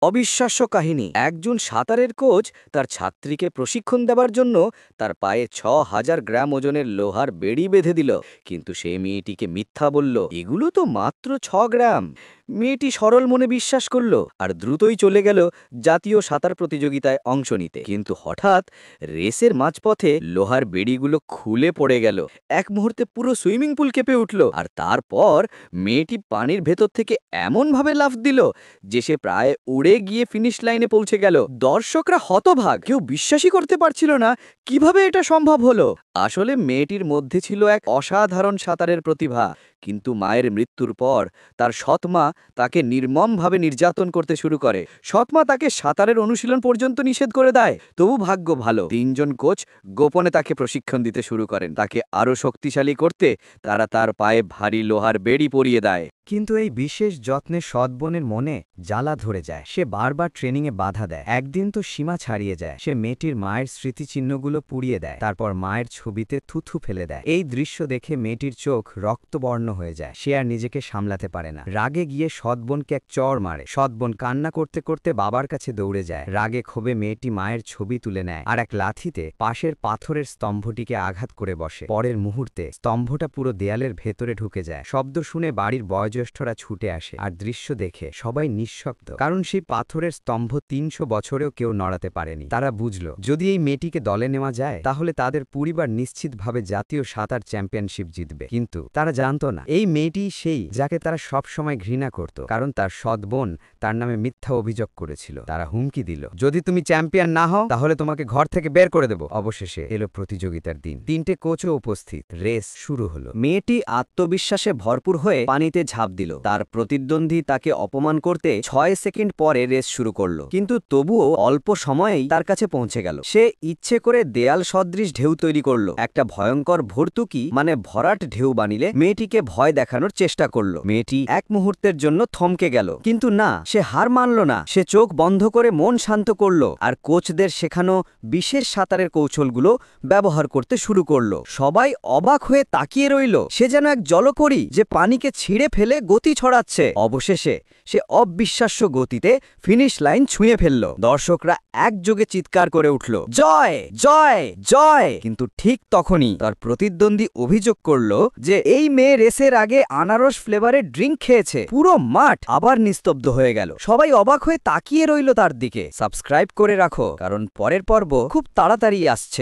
অবিশ্বাস্য কাহিনী, একজন সাঁতারের কোচ তার ছাত্রীকে প্রশিক্ষণ দেবার জন্য তার পায়ে ৬,০০০ গ্রাম ওজনের লোহার বেড়ি বেঁধে দিল। কিন্তু সে মেয়েটিকে মিথ্যা বলল, এগুলো তো মাত্র ৬ গ্রাম। মেয়েটি সরল মনে বিশ্বাস করল আর দ্রুতই চলে গেল জাতীয় সাঁতার প্রতিযোগিতায় অংশ নিতে। কিন্তু হঠাৎ রেসের মাঝপথে লোহার বেড়িগুলো খুলে পড়ে গেল। এক মুহূর্তে পুরো সুইমিং পুল কেঁপে উঠল, আর তারপর মেয়েটি পানির ভেতর থেকে এমনভাবে লাফ দিল যে সে প্রায় উড়ে গিয়ে ফিনিশ লাইনে পৌঁছে গেল। দর্শকরা হতভাগ, কেউ বিশ্বাসই করতে পারছিল না কিভাবে এটা সম্ভব হলো। আসলে মেয়েটির মধ্যে ছিল এক অসাধারণ সাঁতারের প্রতিভা, কিন্তু মায়ের মৃত্যুর পর তার সৎমা তাকে নির্মমভাবে নির্যাতন করতে শুরু করে। সৎমা তাকে সাঁতারের অনুশীলন পর্যন্ত নিষেধ করে দেয়। তবু ভাগ্য ভালো, ৩ জন কোচ গোপনে তাকে প্রশিক্ষণ দিতে শুরু করেন। তাকে আরও শক্তিশালী করতে তারা তার পায়ে ভারী লোহার বেড়ি পরিয়ে দেয়। কিন্তু এই বিশেষ যত্নে সৎবোনের মনে জ্বালা ধরে যায়। সে বারবার ট্রেনিংয়ে বাধা দেয়। একদিন তো সীমা ছাড়িয়ে যায়। সে মেয়েটির মায়ের স্মৃতিচিহ্নগুলো পুড়িয়ে দেয়, তারপর মায়ের ছবিতে থুথু ফেলে দেয়। এই দৃশ্য দেখে মেয়েটির চোখ রক্তবর্ণ হয়ে যায়। সে আর নিজেকে সামলাতে পারে না। রাগে গিয়ে সৎবোনকে এক চড় মারে। সৎবোন কান্না করতে করতে বাবার কাছে দৌড়ে যায়। রাগে ক্ষোভে মেয়েটি মায়ের ছবি তুলে নেয় আর এক লাথিতে পাশের পাথরের স্তম্ভটিকে আঘাত করে বসে। পরের মুহূর্তে স্তম্ভটা পুরো দেয়ালের ভেতরে ঢুকে যায়। শব্দ শুনে বাড়ির বয়োজ্যেষ্ঠরা ছুটে আসে, আর দৃশ্য দেখে সবাই নিঃশব্দ, কারণ সেই পাথরের স্তম্ভ ৩০০ বছরেও কেউ নড়াতে পারেনি। তারা বুঝল, যদি এই মেয়েটিকে দলে নেওয়া যায় তাহলে তাদের পরিবার নিশ্চিতভাবে জাতীয় সাঁতার চ্যাম্পিয়নশিপ জিতবে। কিন্তু তারা জানত না, এই মেয়েটি সেই যাকে তারা সব সময় ঘৃণা করত, কারণ তার সৎ বোন তার নামে মিথ্যা অভিযোগ করেছিল। তারা হুমকি দিল, যদি তুমি চ্যাম্পিয়ন না হও তাহলে তোমাকে ঘর থেকে বের করে দেব। অবশেষে এলো প্রতিযোগিতার দিন। ৩টে কোচও উপস্থিত। রেস শুরু হলো। মেয়েটি আত্মবিশ্বাসে ভরপুর হয়ে পানিতে ঝাঁপ দিল। তার প্রতিদ্বন্দ্বী তাকে অপমান করতে ৬ সেকেন্ড পরে রেস শুরু করলো, কিন্তু তবুও অল্প সময়েই তার কাছে পৌঁছে গেল। সে ইচ্ছে করে দেয়াল সদৃশ ঢেউ তৈরি করলো। একটা ভয়ঙ্কর ভর্তুকি মানে ভরাট ঢেউ বানিয়ে মেয়েটিকে ভয় দেখানোর চেষ্টা করলো। মেয়েটি এক মুহূর্তের জন্য থমকে গেল, কিন্তু না, সে হার মানল না। সে চোখ বন্ধ করে মন শান্ত করলো আর কোচদের শেখানো বিশেষ সাঁতারের কৌশলগুলো ব্যবহার করতে শুরু করলো। সবাই অবাক হয়ে তাকিয়ে রইল। সে যেন এক জলকরী যে পানিকে ছিঁড়ে ফেলে গতি ছড়াচ্ছে। অবশেষে সে অবিশ্বাস্য গতিতে ফিনিশ লাইন ছুঁয়ে ফেলল। দর্শকরা একযোগে চিৎকার করে উঠল, জয় জয় জয়! কিন্তু ঠিক তখনই তার প্রতিদ্বন্দ্বী অভিযোগ করল যে এই মেয়ে রেসের আগে আনারস ফ্লেভারের ড্রিঙ্ক খেয়েছে। পুরো মাঠ আবার নিস্তব্ধ হয়ে গেল। সবাই অবাক হয়ে তাকিয়ে রইল তার দিকে। সাবস্ক্রাইব করে রাখো, কারণ পরের পর্ব খুব তাড়াতাড়ি আসছে।